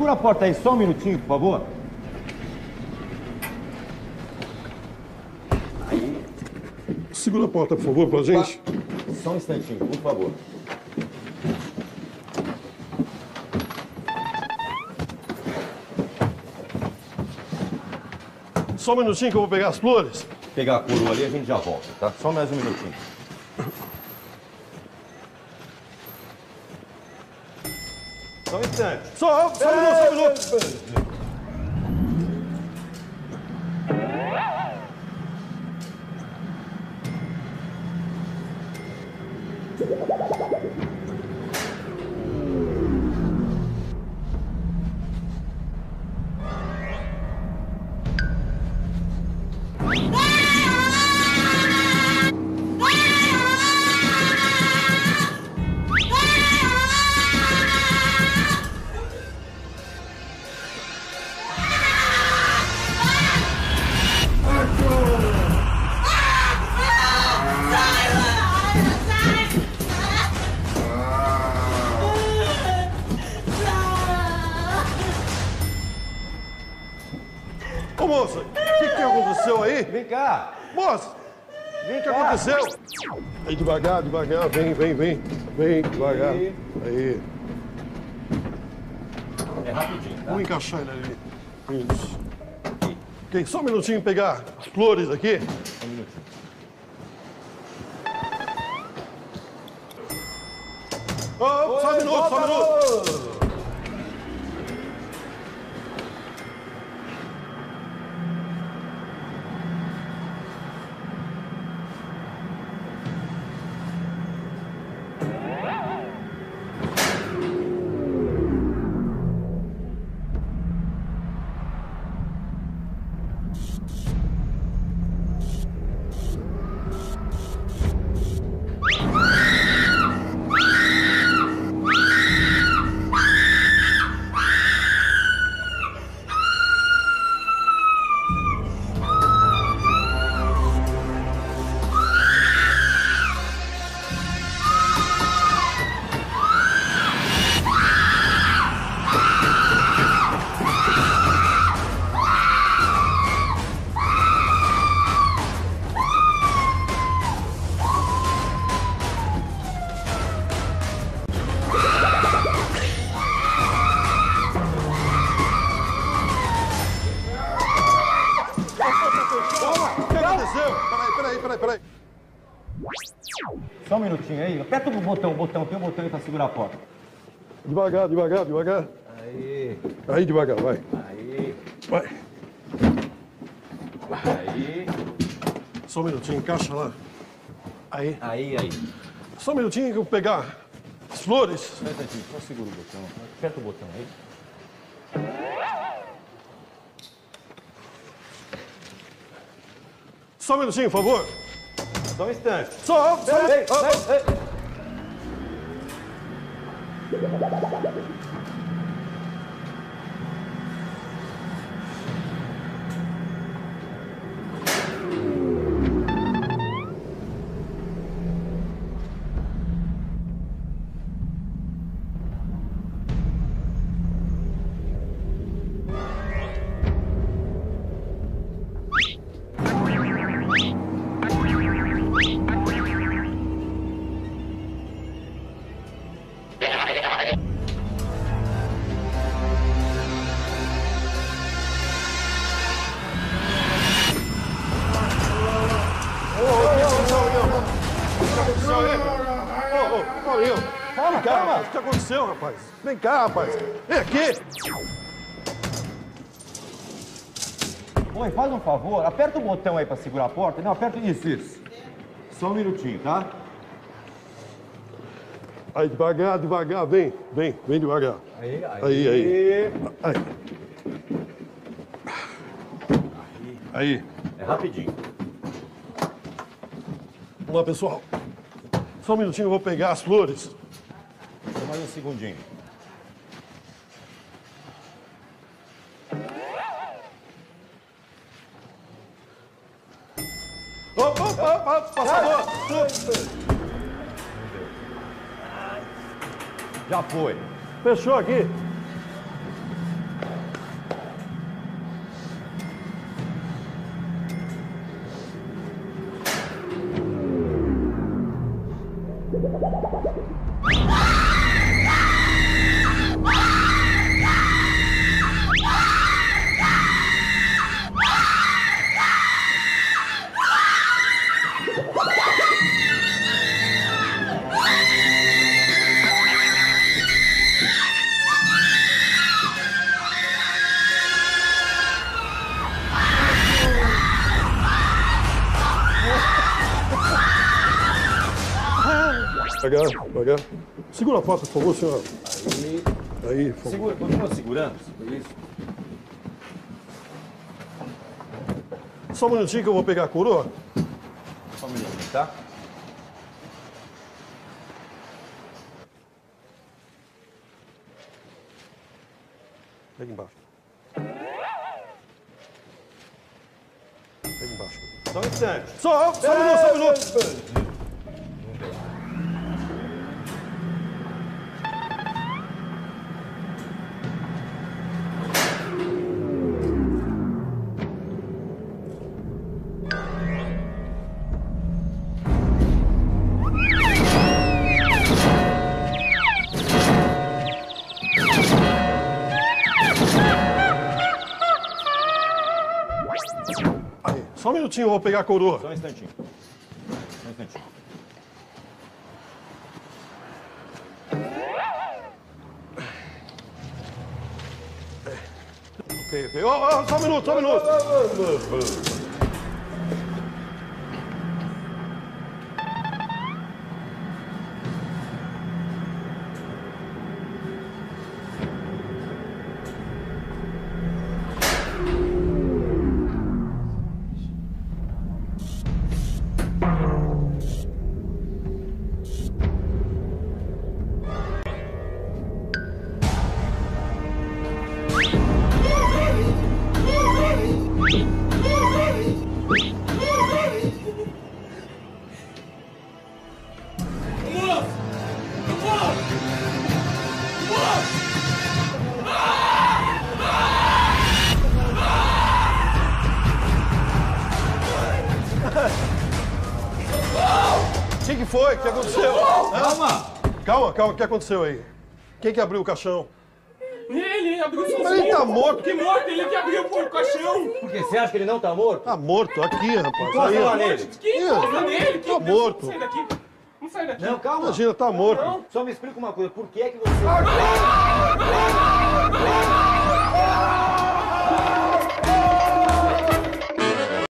segura a porta aí só um minutinho, por favor. Aí. Segura a porta, por favor, pra gente. Só um instantinho, por favor. Só um minutinho que eu vou pegar as flores. Pegar a coroa ali, a gente já volta, tá? Só mais um minutinho. Só um instante. Só um minuto. Ô, moça, o que aconteceu aí? Vem cá. Moça, Vem o que cá. aconteceu? Aí, devagar, devagar, vem, devagar. Aí. É rapidinho, tá? Vamos encaixar ele ali. Isso. Ok, só um minutinho pegar as flores aqui. Só um minutinho. Oh, só um minuto. Peraí. Só um minutinho aí. Aperta o botão. Tem um botão aí pra segurar a porta. Devagar. Aí. Aí, devagar, vai. Aí. Vai. Aí. Só um minutinho, encaixa lá. Aí. Aí. Só um minutinho que eu vou pegar as flores. Só um instantinho. Só segura o botão. Aperta o botão aí. Só um minutinho, por favor. Só um instante. Só. Ei. Calma. O que aconteceu, rapaz? Vem cá, rapaz. Vem aqui. Oi, faz um favor. Aperta o botão aí pra segurar a porta. Não, aperta isso. Só um minutinho, tá? Aí, devagar. Vem devagar. Aí. É rapidinho. Vamos lá, pessoal. Só um minutinho, eu vou pegar as flores. Só mais um segundinho. Opa, passador! Já foi. Fechou aqui. Devagar. Segura a porta, por favor, senhora. Aí, por favor. Segura, continua segurando. Isso. Só um minutinho que eu vou pegar a coroa. Só um minutinho, tá? Pega embaixo. Pega embaixo. Só um instante. Só um minuto. Só um minutinho, eu vou pegar a coroa. Só um instantinho. Só um instantinho. Ok. Só um minuto. O que foi? O que aconteceu? Calma, o que aconteceu aí? Quem que abriu o caixão? Ele abriu sozinho. Mas ele tá morto. Que morto? Ele que abriu o caixão. Por quê? Você acha que ele não tá morto? Tá morto, aqui, rapaz. Encosta Aí, lá ó. nele. Quem encosta nele? Tá morto. Não sai daqui. Não sai daqui. Não, calma. Imagina, tá morto. Não. Só me explica uma coisa. Por que é que você...